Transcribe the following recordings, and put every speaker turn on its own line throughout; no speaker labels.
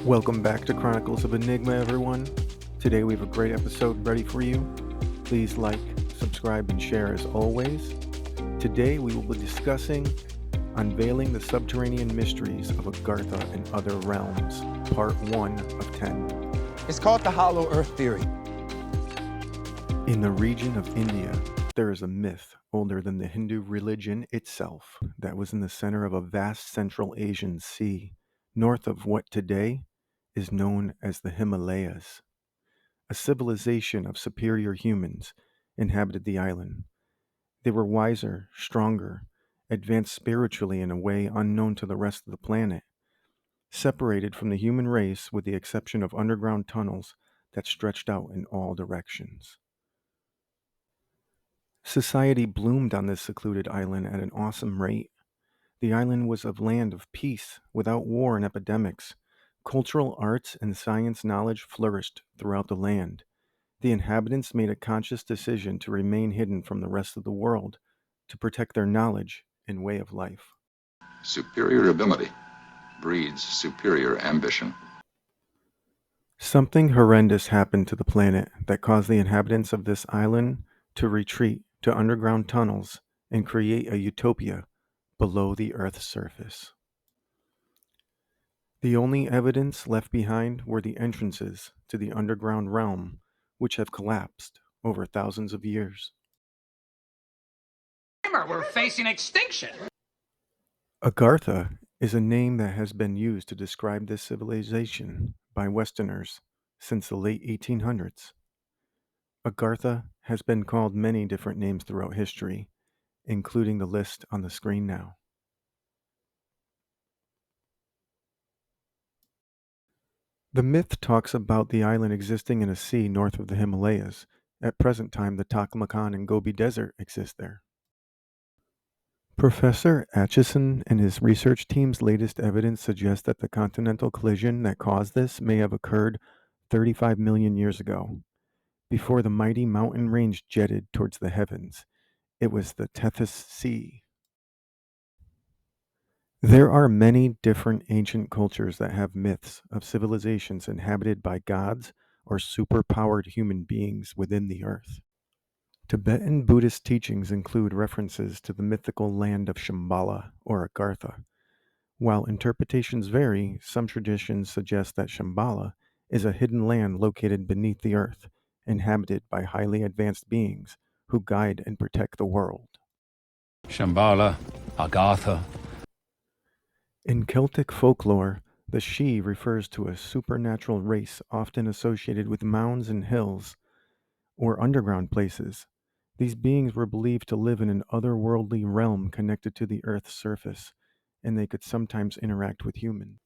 Welcome back to Chronicles of Enigma, everyone. Today we have a great episode ready for you. Please like, subscribe, and share as always. Today we will be discussing Unveiling the Subterranean Mysteries of Agartha and Other Realms, Part 1 of 10.
It's called the Hollow Earth Theory.
In the region of India, there is a myth older than the Hindu religion itself that was in the center of a vast Central Asian sea, north of what today is known as the Himalayas. A civilization of superior humans inhabited the island. They were wiser, stronger, advanced spiritually in a way unknown to the rest of the planet, separated from the human race with the exception of underground tunnels that stretched out in all directions. Society bloomed on this secluded island at an awesome rate. The island was a land of peace, without war and epidemics. Cultural arts and science knowledge flourished throughout the land. The inhabitants made a conscious decision to remain hidden from the rest of the world, to protect their knowledge and way of life.
Superior ability breeds superior ambition.
Something horrendous happened to the planet that caused the inhabitants of this island to retreat to underground tunnels and create a utopia below the Earth's surface. The only evidence left behind were the entrances to the underground realm, which have collapsed over thousands of years.
We're facing extinction.
Agartha is a name that has been used to describe this civilization by Westerners since the late 1800s. Agartha has been called many different names throughout history, including the list on the screen now. The myth talks about the island existing in a sea north of the Himalayas. At present time, the Taklamakan and Gobi Desert exist there. Professor Atchison and his research team's latest evidence suggests that the continental collision that caused this may have occurred 35 million years ago. Before the mighty mountain range jetted towards the heavens, it was the Tethys Sea. There are many different ancient cultures that have myths of civilizations inhabited by gods or superpowered human beings within the earth. Tibetan Buddhist teachings include references to the mythical land of Shambhala or Agartha. While interpretations vary, some traditions suggest that Shambhala is a hidden land located beneath the earth, inhabited by highly advanced beings who guide and protect the world.
Shambhala, Agartha.
In Celtic folklore, the Sidhe refers to a supernatural race often associated with mounds and hills or underground places. These beings were believed to live in an otherworldly realm connected to the Earth's surface, and they could sometimes interact with humans.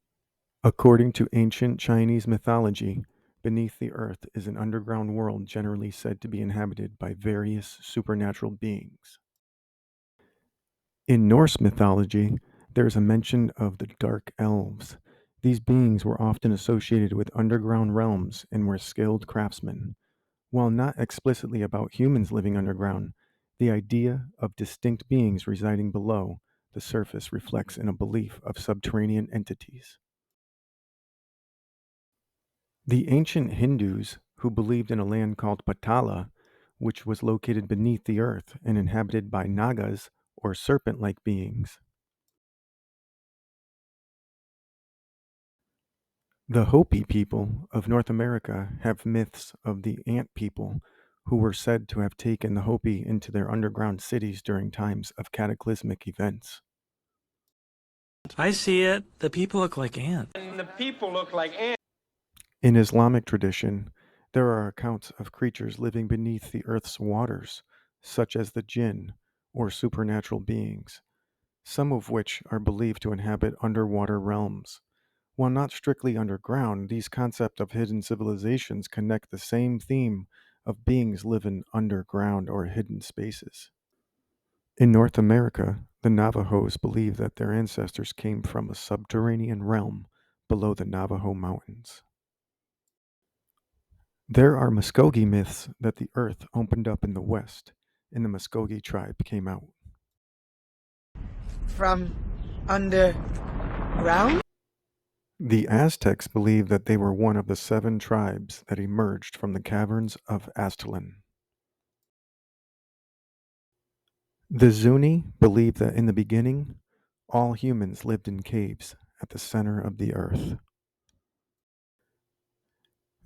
According to ancient Chinese mythology, beneath the Earth is an underground world generally said to be inhabited by various supernatural beings. In Norse mythology, there is a mention of the Dark Elves. These beings were often associated with underground realms and were skilled craftsmen. While not explicitly about humans living underground, the idea of distinct beings residing below the surface reflects in a belief of subterranean entities. The ancient Hindus, who believed in a land called Patala, which was located beneath the earth and inhabited by Nagas or serpent-like beings. The Hopi people of North America have myths of the ant people who were said to have taken the Hopi into their underground cities during times of cataclysmic events.
I see it. The people look like ants.
In Islamic tradition, there are accounts of creatures living beneath the earth's waters, such as the jinn or supernatural beings, some of which are believed to inhabit underwater realms. While not strictly underground, these concepts of hidden civilizations connect the same theme of beings living underground or hidden spaces. In North America, the Navajos believe that their ancestors came from a subterranean realm below the Navajo Mountains. There are Muskogee myths that the earth opened up in the west, and the Muskogee tribe came out.
From underground?
The Aztecs believed that they were one of the 7 tribes that emerged from the caverns of Aztlan. The Zuni believed that in the beginning, all humans lived in caves at the center of the earth.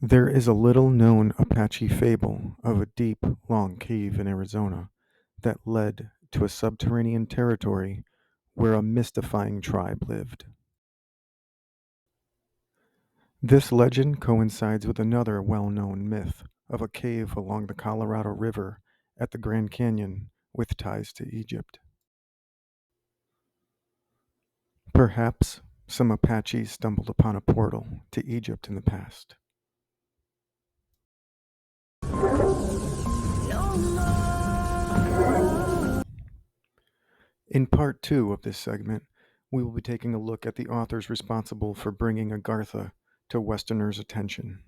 There is a little known Apache fable of a deep, long cave in Arizona that led to a subterranean territory where a mystifying tribe lived. This legend coincides with another well known myth of a cave along the Colorado River at the Grand Canyon with ties to Egypt. Perhaps some Apaches stumbled upon a portal to Egypt in the past. In part 2 of this segment, we will be taking a look at the authors responsible for bringing Agartha to Westerners' attention.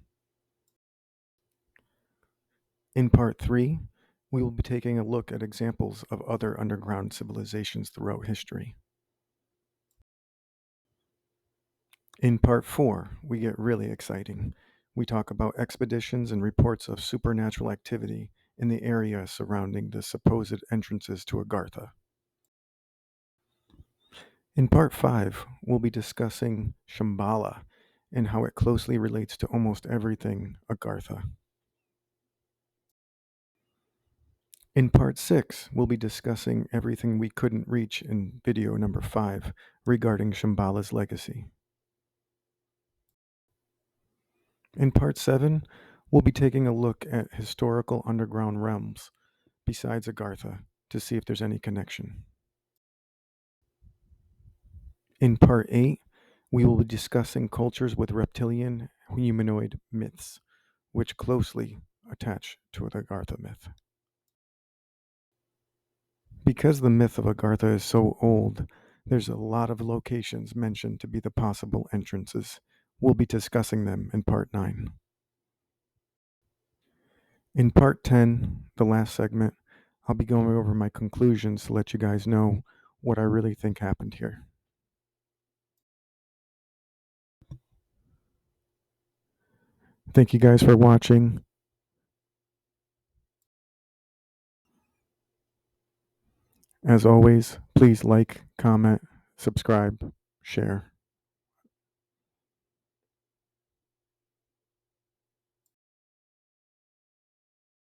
In part 3, we will be taking a look at examples of other underground civilizations throughout history. In part 4, we get really exciting. We talk about expeditions and reports of supernatural activity in the area surrounding the supposed entrances to Agartha. In part 5, we'll be discussing Shambhala and how it closely relates to almost everything Agartha. In part 6, we'll be discussing everything we couldn't reach in video number 5 regarding Shambhala's legacy. In part 7, we'll be taking a look at historical underground realms besides Agartha to see if there's any connection. In part 8, we will be discussing cultures with reptilian humanoid myths, which closely attach to the Agartha myth. Because the myth of Agartha is so old, there's a lot of locations mentioned to be the possible entrances. We'll be discussing them in part 9. In part 10, the last segment, I'll be going over my conclusions to let you guys know what I really think happened here. Thank you guys for watching. As always, please like, comment, subscribe, share.